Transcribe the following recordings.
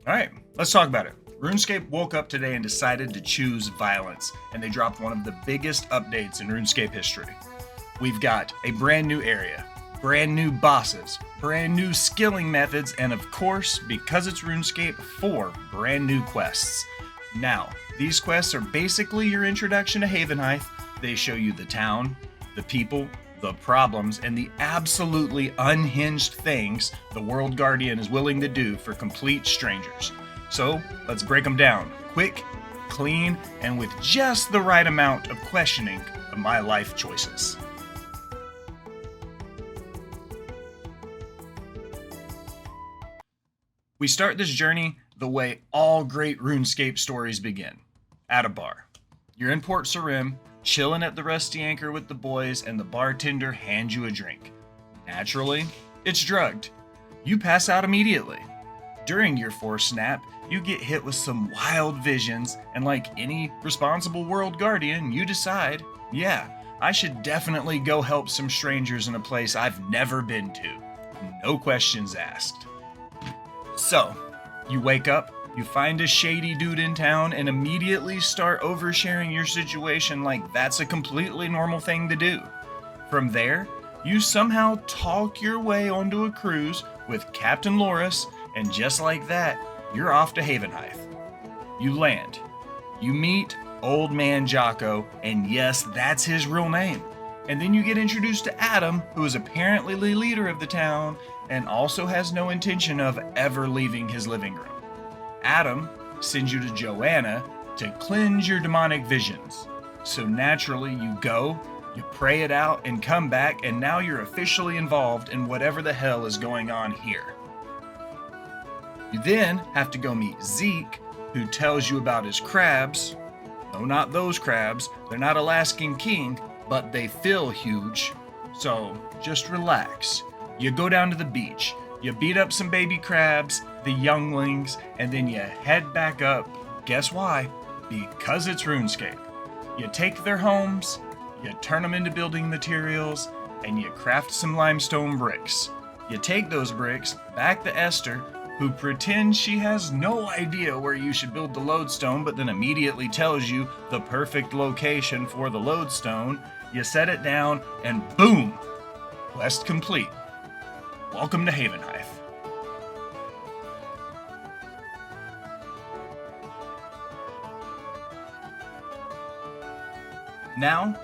Alright, let's talk about it. RuneScape woke up today and decided to choose violence, and they dropped one of the biggest updates in RuneScape history. We've got a brand new area, brand new bosses, brand new skilling methods, and of course, because it's RuneScape, 4 brand new quests. Now, these quests are basically your introduction to Havenhythe. They show you the town, the people, the problems, and the absolutely unhinged things the World Guardian is willing to do for complete strangers. So, let's break them down. Quick, clean, and with just the right amount of questioning of my life choices. We start this journey the way all great RuneScape stories begin, at a bar. You're in Port Sarim, chilling at the Rusty Anchor with the boys, and the bartender hands you a drink. Naturally, it's drugged. You pass out immediately. During your forced nap, you get hit with some wild visions, and like any responsible world guardian, you decide, yeah, I should definitely go help some strangers in a place I've never been to. No questions asked. So, you wake up, you find a shady dude in town, and immediately start oversharing your situation like that's a completely normal thing to do. From there, you somehow talk your way onto a cruise with Captain Loris, and just like that, you're off to Havenhythe. You land. You meet Old Man Jocko, and yes, that's his real name. And then you get introduced to Adam, who is apparently the leader of the town, and also has no intention of ever leaving his living room. Adam sends you to Joanna to cleanse your demonic visions. So naturally you go, you pray it out, and come back, and now you're officially involved in whatever the hell is going on here. You then have to go meet Zeke, who tells you about his crabs. No, not those crabs. They're not Alaskan king, but they feel huge. So just relax. You go down to the beach, you beat up some baby crabs, the younglings, and then you head back up. Guess why? Because it's RuneScape. You take their homes, you turn them into building materials, and you craft some limestone bricks. You take those bricks back to Esther, who pretends she has no idea where you should build the lodestone, but then immediately tells you the perfect location for the lodestone. You set it down, and boom! Quest complete. Welcome to Havenhythe. Now,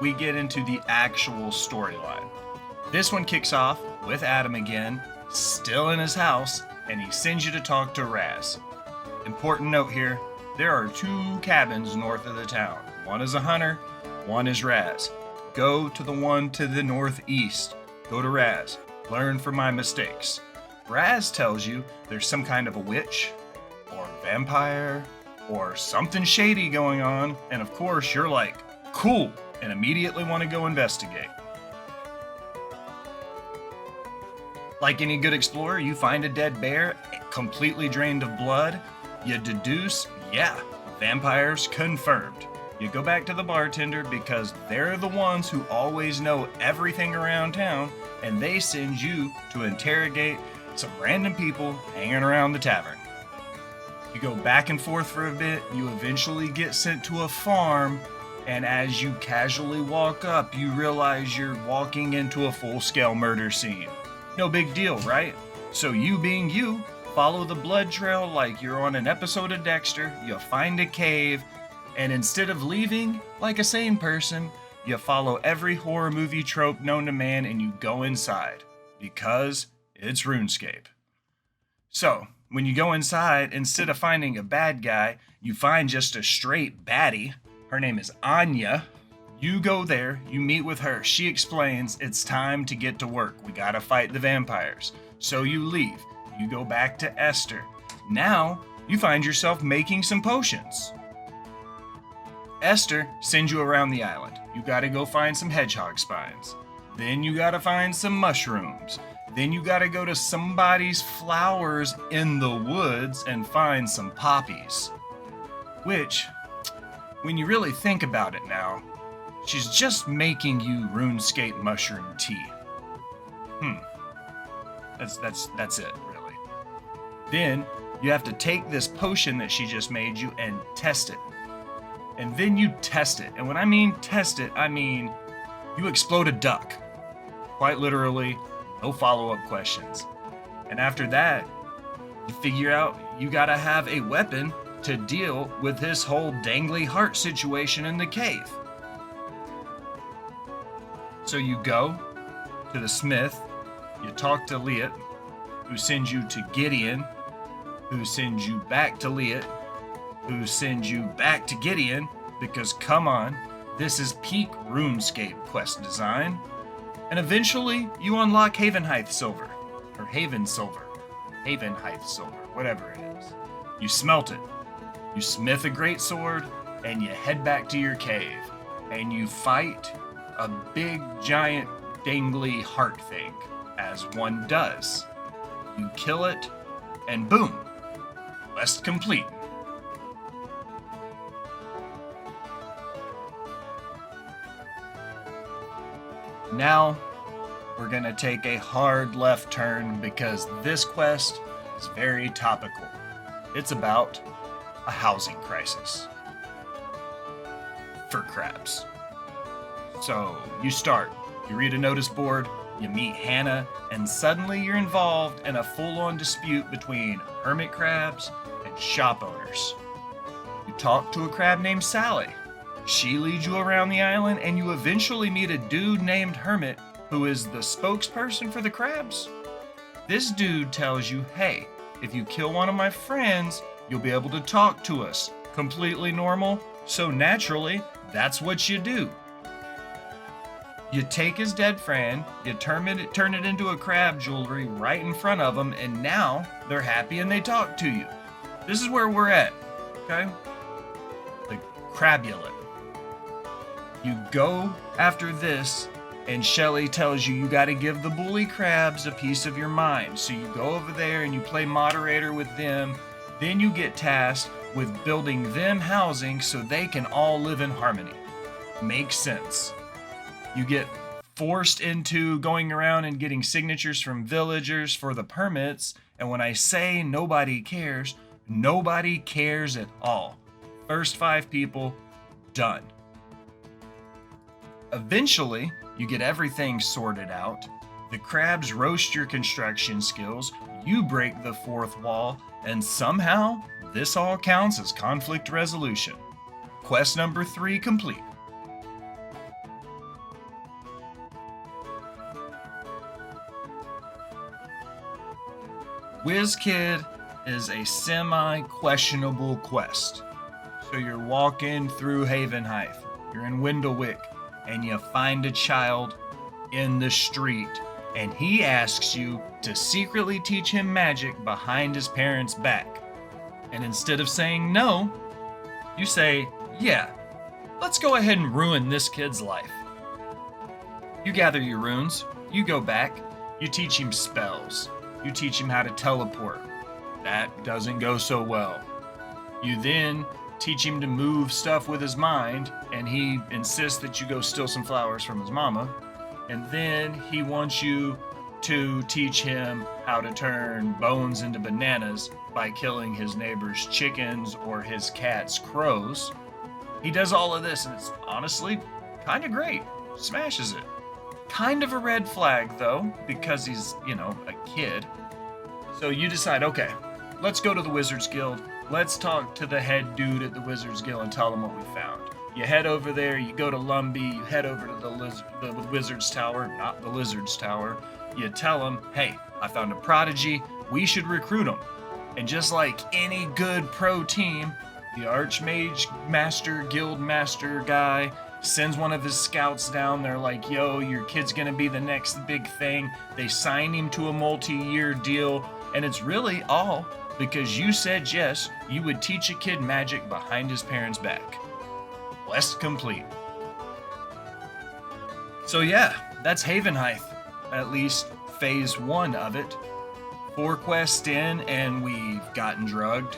we get into the actual storyline. This one kicks off with Adam again, still in his house, and he sends you to talk to Raz. Important note here, there are 2 cabins north of the town. One is a hunter, one is Raz. Go to the one to the northeast. Go to Raz. Learn from my mistakes. Raz tells you there's some kind of a witch, or vampire, or something shady going on, and of course you're like, cool, and immediately want to go investigate. Like any good explorer, you find a dead bear, completely drained of blood. You deduce, yeah, vampires confirmed. You go back to the bartender because they're the ones who always know everything around town, and they send you to interrogate some random people hanging around the tavern. You go back and forth for a bit, you eventually get sent to a farm, and as you casually walk up, you realize you're walking into a full-scale murder scene. No big deal, right? So you being you, follow the blood trail like you're on an episode of Dexter, you find a cave, and instead of leaving like a sane person, you follow every horror movie trope known to man and you go inside. Because it's RuneScape. So, when you go inside, instead of finding a bad guy, you find just a straight baddie. Her name is Anya. You go there, you meet with her. She explains it's time to get to work. We gotta fight the vampires. So you leave. You go back to Esther. Now, you find yourself making some potions. Esther sends you around the island. You gotta go find some hedgehog spines. Then you gotta find some mushrooms. Then you gotta go to somebody's flowers in the woods and find some poppies. Which, when you really think about it now, she's just making you RuneScape mushroom tea. That's it, really. Then You have to take this potion that she just made you and test it. And then you test it. And when I mean test it, I mean you explode a duck. Quite literally, no follow-up questions. And after that, you figure out you gotta have a weapon to deal with this whole dangly heart situation in the cave. So you go to the smith, you talk to Liet, who sends you to Gideon, who sends you back to Liet, who sends you back to Gideon, because come on, this is peak RuneScape quest design. And eventually, you unlock Havenhythe Silver, or Havenhythe Silver, whatever it is. You smelt it, you smith a great sword, and you head back to your cave, and you fight a big, giant, dangly heart thing, as one does. You kill it, and boom, quest complete. Now, we're gonna take a hard left turn because this quest is very topical. It's about a housing crisis for crabs. So, you start, you read a notice board, you meet Hannah, and suddenly you're involved in a full-on dispute between hermit crabs and shop owners. You talk to a crab named Sally. She leads you around the island, and you eventually meet a dude named Hermit who is the spokesperson for the crabs. This dude tells you, hey, if you kill one of my friends, you'll be able to talk to us. Completely normal, so naturally, that's what you do. You take his dead friend, you turn it into a crab jewelry right in front of them, and now they're happy and they talk to you. This is where we're at, okay? The crabulet. You go after this, and Shelly tells you gotta give the bully crabs a piece of your mind. So you go over there and you play moderator with them. Then you get tasked with building them housing so they can all live in harmony. Makes sense. You get forced into going around and getting signatures from villagers for the permits. And when I say nobody cares at all. First 5 people, done. Eventually, you get everything sorted out. The crabs roast your construction skills, you break the 4th wall, and somehow, this all counts as conflict resolution. Quest number 3 complete. Whiz Kid is a semi-questionable quest. So you're walking through Havenhythe, you're in Windlewick, and you find a child in the street, and he asks you to secretly teach him magic behind his parents' back. And instead of saying no, you say, yeah, let's go ahead and ruin this kid's life. You gather your runes, you go back, you teach him spells, you teach him how to teleport. That doesn't go so well. You then teach him to move stuff with his mind, and he insists that you go steal some flowers from his mama. And then he wants you to teach him how to turn bones into bananas by killing his neighbor's chickens or his cat's crows. He does all of this, and it's honestly kind of great. Smashes it. Kind of a red flag, though, because he's, a kid. So you decide, okay, let's go to the Wizards Guild. Let's talk to the head dude at the Wizards Guild and tell him what we found. You head over there, you go to Lumbee, you head over to the Wizards Tower, not the Lizards Tower. You tell him, hey, I found a prodigy, we should recruit him. And just like any good pro team, the Archmage Master, Guild Master guy sends one of his scouts down. They're like, yo, your kid's gonna be the next big thing. They sign him to a multi-year deal, and it's really all because you said yes, you would teach a kid magic behind his parents' back. Quest complete. So yeah, that's Havenhythe. At least phase 1 of it. 4 quests in, and we've gotten drugged,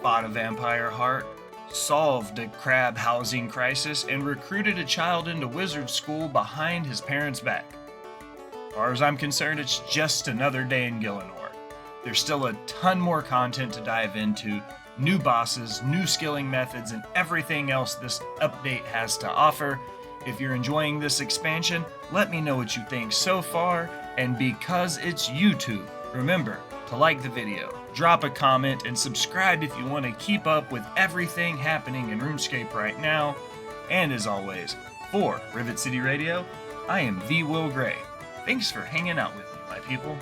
fought a vampire heart, solved a crab housing crisis, and recruited a child into wizard school behind his parents' back. As far as I'm concerned, it's just another day in Gillinor. There's still a ton more content to dive into, new bosses, new skilling methods, and everything else this update has to offer. If you're enjoying this expansion, let me know what you think so far, and because it's YouTube, remember to like the video, drop a comment, and subscribe if you want to keep up with everything happening in RuneScape right now. And as always, for Rivet City Radio, I am the Will Gray. Thanks for hanging out with me, my people.